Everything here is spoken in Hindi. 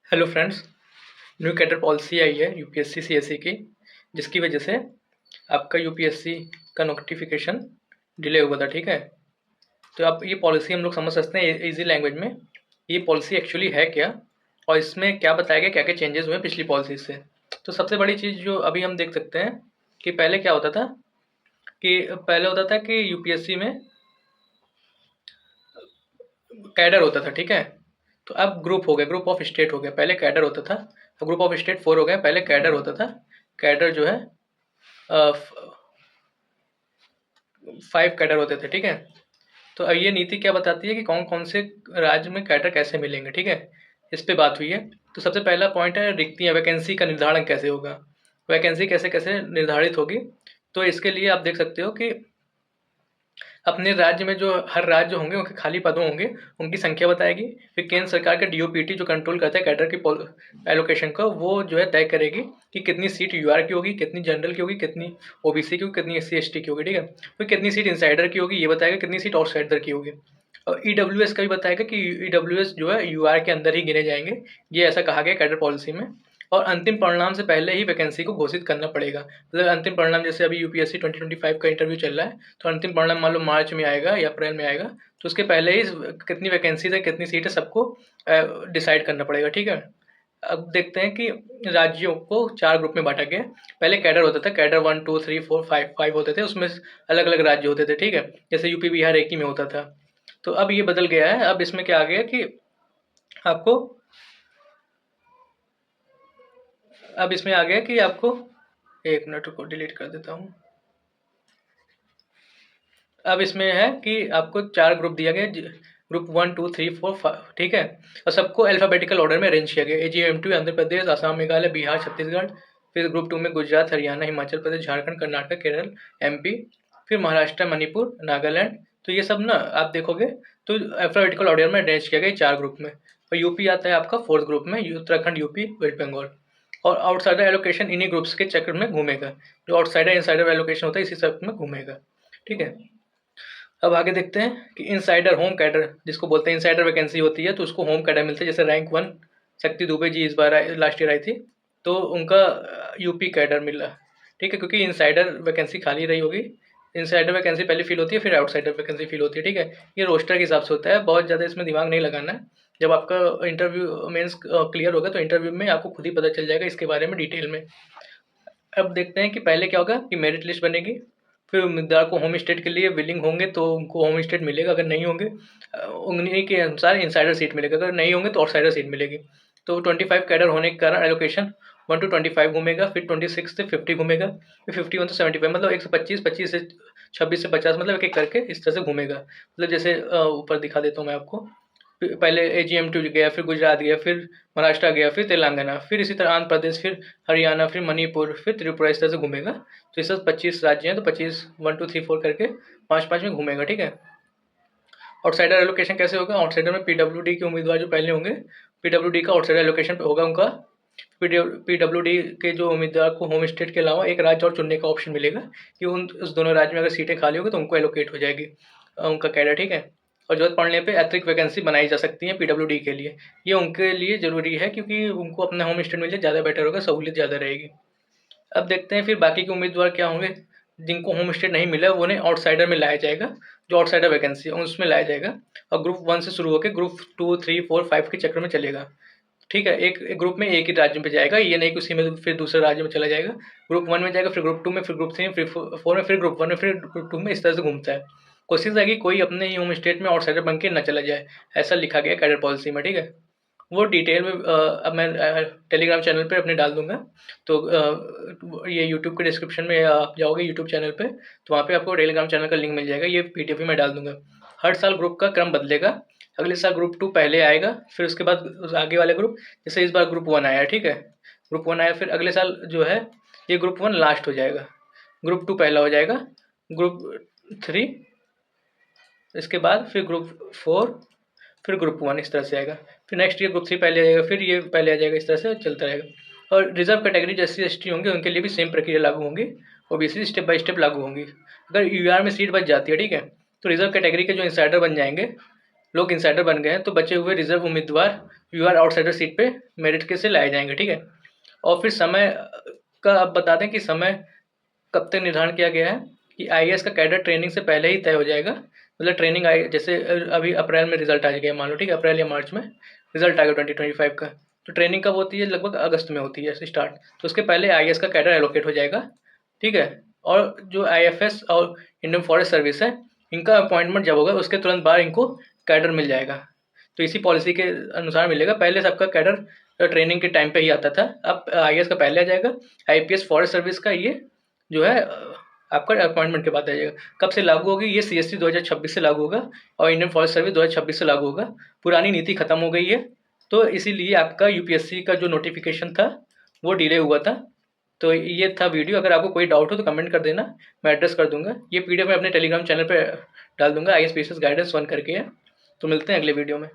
Hello friends. New cadre policy आई है यूपीएससी सीएससी की, जिसकी वजह से आपका यूपीएससी का नोटिफिकेशन डिले हुआ था। ठीक है, तो आप ये पॉलिसी हम लोग समझ सकते हैं इजी लैंग्वेज में ये पॉलिसी एक्चुअली है क्या, और इसमें क्या बताया गया, क्या क्या चेंजेस हुए पिछली पॉलिसी से। तो सबसे बड़ी चीज़ जो अभी हम देख सकते हैं कि पहले क्या होता था, कि पहले होता था कि यूपीएससी में कैडर होता था। ठीक है, तो अब ग्रुप हो गया, ग्रुप ऑफ स्टेट हो गया। पहले कैडर होता था, अब ग्रुप ऑफ स्टेट 4 हो गया। पहले कैडर होता था, कैडर जो है 5 कैडर होते थे। ठीक है, तो अब ये नीति क्या बताती है कि कौन कौन से राज्य में कैडर कैसे मिलेंगे। ठीक है, इस पे बात हुई है। तो सबसे पहला पॉइंट है रिक्तियाँ, वैकेंसी का निर्धारण कैसे होगा, वैकेंसी कैसे कैसे निर्धारित होगी। तो इसके लिए आप देख सकते हो कि अपने राज्य में जो हर राज्य होंगे उनके खाली पद होंगे, उनकी संख्या बताएगी। फिर केंद्र सरकार का डीओपीटी जो कंट्रोल करता है कैडर की एलोकेशन का, वो जो है तय करेगी कि कितनी सीट यूआर की होगी, कितनी जनरल की होगी, कितनी ओबीसी की होगी, कितनी एससी एसटी की होगी। ठीक है, फिर कितनी सीट इंसाइडर की होगी ये बताएगा, कितनी सीट आउटसाइडर की होगी। और ईडब्ल्यूएस का भी बताएगा कि ईडब्ल्यूएस जो है यूआर के अंदर ही गिने जाएंगे, ये ऐसा कहा गया कैडर पॉलिसी में। और अंतिम परिणाम से पहले ही वैकेंसी को घोषित करना पड़ेगा। मतलब अंतिम परिणाम, जैसे अभी यूपीएससी 2025 का इंटरव्यू चल रहा है, तो अंतिम परिणाम मान लो मार्च में आएगा या अप्रैल में आएगा, तो उसके पहले ही कितनी वैकेंसीज है, कितनी सीट है, सबको डिसाइड करना पड़ेगा। ठीक है, अब देखते हैं कि राज्यों को 4 ग्रुप में बांटा गया। पहले कैडर होता था, कैडर 1 2 3 4 5 5 होते थे, उसमें अलग अलग राज्य होते थे। ठीक है, जैसे यूपी बिहार एक ही में होता था। तो अब ये बदल गया है। अब इसमें क्या आ गया कि आपको अब इसमें आ गया कि आपको, एक मिनट को डिलीट कर देता हूँ। अब इसमें है कि आपको 4 ग्रुप दिया गया, ग्रुप 1 2 3 4 5। ठीक है, और सबको अल्फ़ाबेटिकल ऑर्डर में अरेंज किया गया। एजीएम2 आंध्र प्रदेश, असम, मेघालय, बिहार, छत्तीसगढ़। फिर ग्रुप 2 में गुजरात, हरियाणा, हिमाचल प्रदेश, झारखंड, कर्नाटक, केरल, एमपी। फिर महाराष्ट्र, मणिपुर, नागालैंड। तो ये सब ना आप देखोगे तो अल्फ़ाबेटिकल ऑर्डर में अरेंज किया गया 4 ग्रुप में। और यूपी आता है आपका 4th ग्रुप में, उत्तराखंड, यूपी, वेस्ट बंगाल। और आउटसाइडर एलोकेशन इन्हीं ग्रुप्स के चक्र में घूमेगा, जो आउटसाइडर इनसाइडर एलोकेशन होता है इसी सब में घूमेगा। ठीक है, अब आगे देखते हैं कि इनसाइडर होम कैडर, जिसको बोलते हैं इनसाइडर वैकेंसी होती है, तो उसको होम कैडर मिलता है। जैसे रैंक 1 शक्ति दुबे जी इस बार लास्ट ईयर आई थी, तो उनका यूपी कैडर मिला। ठीक है, क्योंकि इनसाइडर वैकेंसी खाली रही होगी। इनसाइडर वैकेंसी पहले फिल होती है, फिर आउटसाइडर वैकेंसी फिल होती है। ठीक है, ये रोस्टर के हिसाब से होता है, बहुत ज़्यादा इसमें दिमाग नहीं लगाना है। जब आपका इंटरव्यू मेंस क्लियर होगा तो इंटरव्यू में आपको खुद ही पता चल जाएगा इसके बारे में डिटेल में। अब देखते हैं कि पहले क्या होगा कि मेरिट लिस्ट बनेगी। फिर उम्मीदवार को होम स्टेट के लिए विलिंग होंगे तो उनको होम स्टेट मिलेगा, अगर नहीं होंगे उन्हीं के अनुसार इनसाइडर सीट मिलेगा, अगर नहीं होंगे तो आउटसाइडर सीट मिलेगी। तो 25 कैडर होने के कारण एलोकेशन 1 to 25 घूमेगा, फिर 26 से 50 घूमेगा, फिर 51 से 75, मतलब 125, 25 से 26 से 50, मतलब एक एक करके इस तरह से घूमेगा। मतलब जैसे ऊपर दिखा देता हूँ मैं आपको। पहले एजीएम2 गया, फिर गुजरात गया, फिर महाराष्ट्र गया, फिर तेलंगाना, फिर इसी तरह आंध्र प्रदेश, फिर हरियाणा, फिर मणिपुर, फिर त्रिपुरा, इस तरह से घूमेगा। तो इस तरह 25 राज्य हैं, तो 25 1 2 3 4 करके 5 में घूमेगा। ठीक है, आउटसाइडर एलोकेशन कैसे होगा, आउटसाइडर में पीडब्ल्यूडी के उम्मीदवार जो पहले होंगे, पीडब्ल्यूडी का आउटसाइडर एलोकेशन होगा उनका। पीडब्ल्यूडी के जो उम्मीदवार को होम स्टेट के अलावा एक राज्य और चुनने का ऑप्शन मिलेगा, कि उस दोनों राज्य में अगर सीटें खाली होगी तो उनको एलोकेट हो जाएगी उनका कैडर। ठीक है, और जरूरत पड़ने पे अतिरिक्त वैकेंसी बनाई जा सकती है पीडब्ल्यूडी के लिए। ये उनके लिए ज़रूरी है, क्योंकि उनको अपना होम स्टेट मिल जाए ज़्यादा बेटर होगा, सहूलियत ज़्यादा रहेगी। अब देखते हैं फिर बाकी के उम्मीदवार क्या होंगे। जिनको होम स्टेट नहीं मिला उन्हें आउटसाइडर में लाया जाएगा, जो आउटसाइडर वैकेंसी है उसमें लाया जाएगा। और ग्रुप 1 से शुरू होकर ग्रुप 2 3 4 5 के चक्कर में चलेगा। ठीक है, एक ग्रुप में एक ही राज्य पे जाएगा, ये नहीं कि उसी में फिर दूसरे राज्य में चला जाएगा। ग्रुप 1 में जाएगा, फिर ग्रुप 2 में, फिर ग्रुप 3 में, फिर 4 में, फिर ग्रुप 1 में, फिर ग्रुप 2 में, इस तरह से घूमता है। कोशिश रहेगी कोई अपने ही होम स्टेट में आउटसाइडर बन के न चला जाए, ऐसा लिखा गया कैडर पॉलिसी में। ठीक है, वो डिटेल में अब मैं टेलीग्राम चैनल पे अपने डाल दूंगा। तो ये यूट्यूब के डिस्क्रिप्शन में आप जाओगे यूट्यूब चैनल पे, तो वहाँ पे आपको टेलीग्राम चैनल का लिंक मिल जाएगा, ये पीडीएफ भी मैं डाल दूंगा। हर साल ग्रुप का क्रम बदलेगा। अगले साल ग्रुप 2 पहले आएगा, फिर उसके बाद आगे वाले ग्रुप, जैसे इस बार ग्रुप 1 आया। ठीक है, ग्रुप 1 आया, फिर अगले साल जो है ये ग्रुप 1 लास्ट हो जाएगा, ग्रुप 2 पहला हो जाएगा, ग्रुप 3 इसके बाद, फिर ग्रुप 4, फिर ग्रुप 1, इस तरह से आएगा। फिर नेक्स्ट ईयर ग्रुप 3 पहले आ जाएगा, फिर ये पहले आ जाएगा, इस तरह से चलता रहेगा। और रिजर्व कैटेगरी जैसे एसटी होंगे उनके लिए भी सेम प्रक्रिया लागू होंगी, ओबीसी स्टेप बाय स्टेप लागू होंगी। अगर यूआर में सीट बच जाती है, ठीक है, तो रिजर्व कैटेगरी के जो इंसाइडर बन जाएंगे, लोग इंसाइडर बन गए हैं तो बचे हुए रिजर्व उम्मीदवार यूआर आउटसाइडर सीट पे मेरिट के से लाए जाएंगे, ठीक है। और फिर समय का अब बता दें कि समय कब तक निर्धारण किया गया है कि आईएएस का कैडर ट्रेनिंग से पहले ही तय हो जाएगा। मतलब ट्रेनिंग आई जैसे अभी अप्रैल में रिजल्ट आ गया मान लो, ठीक है, अप्रैल या मार्च में रिजल्ट आ गया 2025 का, तो ट्रेनिंग कब होती है, लगभग अगस्त में होती है स्टार्ट, तो उसके पहले आईएएस का कैडर एलोकेट हो जाएगा, ठीक है। और जो आईएफएस और इंडियन फॉरेस्ट सर्विस है, इनका अपॉइंटमेंट जब होगा उसके तुरंत बाद इनको कैडर मिल जाएगा। तो इसी पॉलिसी के अनुसार मिलेगा। पहले सबका कैडर ट्रेनिंग के टाइम पे ही आता था, अब आईएएस का पहले आ जाएगा, आईपीएस फॉरेस्ट सर्विस का ये जो है आपका अपॉइंटमेंट के बाद आ जाएगा। कब से लागू होगी, ये सीएससी 2026 से लागू होगा और इंडियन फॉरेस्ट सर्विस 2026 से लागू होगा। पुरानी नीति खत्म हो गई है, तो इसीलिए आपका यूपीएससी का जो नोटिफिकेशन था वो डिले हुआ था। तो ये था वीडियो। अगर आपको कोई डाउट हो तो कमेंट कर देना, मैं एड्रेस कर दूंगा। ये पीडीएफ मैं अपने टेलीग्राम चैनल पे डाल दूंगा, आईएएस पीसीएस गाइडेंस 1 करके है। तो मिलते हैं अगले वीडियो में।